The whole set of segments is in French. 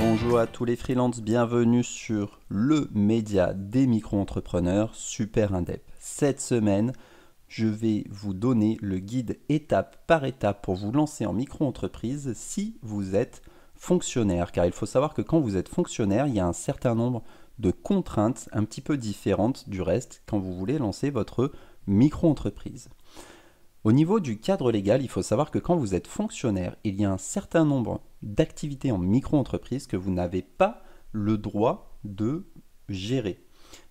Bonjour à tous les freelances, bienvenue sur le média des micro-entrepreneurs Super Indep. Cette semaine, je vais vous donner le guide étape par étape pour vous lancer en micro-entreprise si vous êtes fonctionnaire. Car il faut savoir que quand vous êtes fonctionnaire, il y a un certain nombre de contraintes un petit peu différentes du reste quand vous voulez lancer votre micro-entreprise. Au niveau du cadre légal, il faut savoir que quand vous êtes fonctionnaire, il y a un certain nombre d'activités en micro-entreprise que vous n'avez pas le droit de gérer.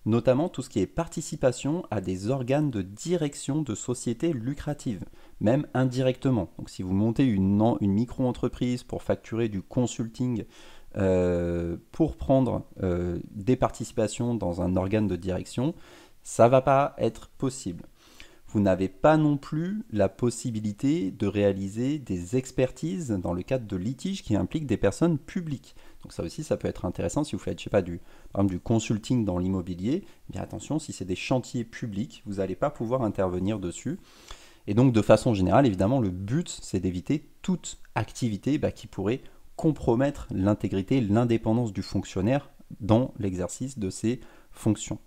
Notamment tout ce qui est participation à des organes de direction de sociétés lucratives, même indirectement. Donc si vous montez une micro-entreprise pour facturer du consulting, pour prendre des participations dans un organe de direction, ça ne va pas être possible. Vous n'avez pas non plus la possibilité de réaliser des expertises dans le cadre de litiges qui impliquent des personnes publiques. Donc ça aussi, ça peut être intéressant si vous faites, je sais pas, par exemple, du consulting dans l'immobilier. Eh bien attention, si c'est des chantiers publics, vous n'allez pas pouvoir intervenir dessus. Et donc de façon générale, évidemment, le but, c'est d'éviter toute activité qui pourrait compromettre l'intégrité, l'indépendance du fonctionnaire dans l'exercice de ses fonctions.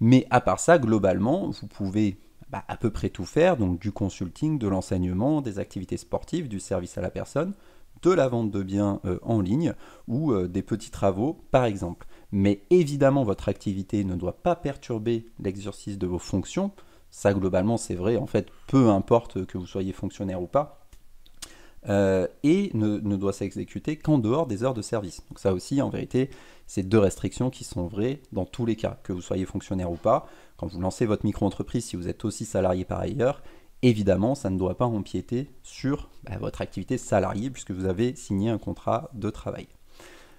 Mais à part ça, globalement, vous pouvez à peu près tout faire, donc du consulting, de l'enseignement, des activités sportives, du service à la personne, de la vente de biens en ligne ou des petits travaux par exemple. Mais évidemment, votre activité ne doit pas perturber l'exercice de vos fonctions. Ça, globalement, c'est vrai, en fait, peu importe que vous soyez fonctionnaire ou pas. Et ne doit s'exécuter qu'en dehors des heures de service. Donc ça aussi, en vérité, c'est deux restrictions qui sont vraies dans tous les cas, que vous soyez fonctionnaire ou pas. Quand vous lancez votre micro-entreprise, si vous êtes aussi salarié par ailleurs, évidemment, ça ne doit pas empiéter sur votre activité salariée puisque vous avez signé un contrat de travail.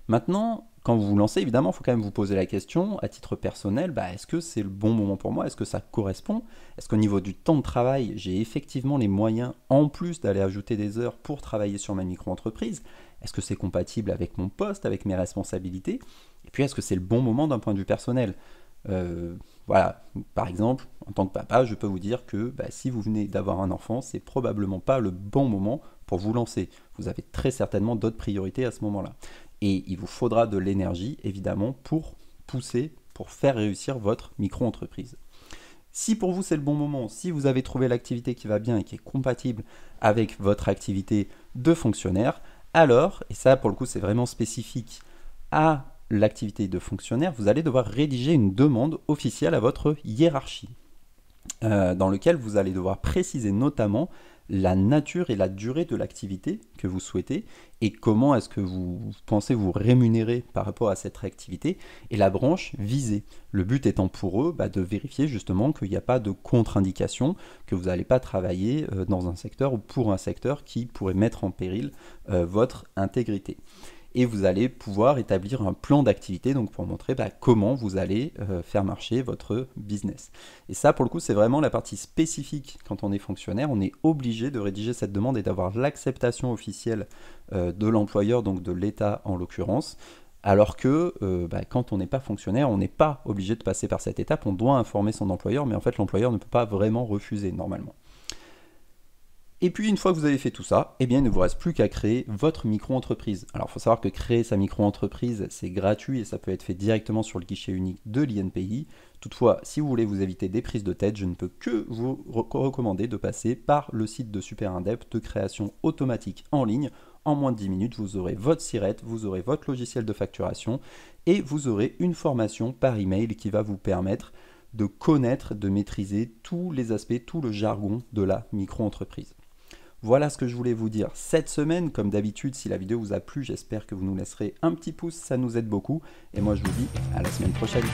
Maintenant, quand vous vous lancez, évidemment, il faut quand même vous poser la question, à titre personnel, est-ce que c'est le bon moment pour moi? Est-ce que ça correspond? Est-ce qu'au niveau du temps de travail, j'ai effectivement les moyens, en plus d'aller ajouter des heures pour travailler sur ma micro-entreprise? Est-ce que c'est compatible avec mon poste, avec mes responsabilités? Et puis, est-ce que c'est le bon moment d'un point de vue personnel? Voilà, par exemple, en tant que papa, je peux vous dire que si vous venez d'avoir un enfant, c'est probablement pas le bon moment pour vous lancer. Vous avez très certainement d'autres priorités à ce moment-là. Et il vous faudra de l'énergie, évidemment, pour pousser, pour faire réussir votre micro-entreprise. Si pour vous c'est le bon moment, si vous avez trouvé l'activité qui va bien et qui est compatible avec votre activité de fonctionnaire, alors, et ça pour le coup c'est vraiment spécifique à l'activité de fonctionnaire, vous allez devoir rédiger une demande officielle à votre hiérarchie, dans lequel vous allez devoir préciser notamment la nature et la durée de l'activité que vous souhaitez et comment est-ce que vous pensez vous rémunérer par rapport à cette activité et la branche visée. Le but étant pour eux de vérifier justement qu'il n'y a pas de contre-indication, que vous n'allez pas travailler dans un secteur ou pour un secteur qui pourrait mettre en péril votre intégrité. Et vous allez pouvoir établir un plan d'activité donc pour montrer comment vous allez faire marcher votre business. Et ça, pour le coup, c'est vraiment la partie spécifique quand on est fonctionnaire. On est obligé de rédiger cette demande et d'avoir l'acceptation officielle de l'employeur, donc de l'État en l'occurrence. Alors que quand on n'est pas fonctionnaire, on n'est pas obligé de passer par cette étape. On doit informer son employeur, mais en fait, l'employeur ne peut pas vraiment refuser normalement. Et puis une fois que vous avez fait tout ça, il ne vous reste plus qu'à créer votre micro-entreprise. Alors il faut savoir que créer sa micro-entreprise, c'est gratuit et ça peut être fait directement sur le guichet unique de l'INPI. Toutefois, si vous voulez vous éviter des prises de tête, je ne peux que vous recommander de passer par le site de Super Indep de création automatique en ligne. En moins de 10 minutes, vous aurez votre SIRET, vous aurez votre logiciel de facturation et vous aurez une formation par email qui va vous permettre de connaître, de maîtriser tous les aspects, tout le jargon de la micro-entreprise. Voilà ce que je voulais vous dire cette semaine. Comme d'habitude, si la vidéo vous a plu, j'espère que vous nous laisserez un petit pouce, ça nous aide beaucoup. Et moi, je vous dis à la semaine prochaine.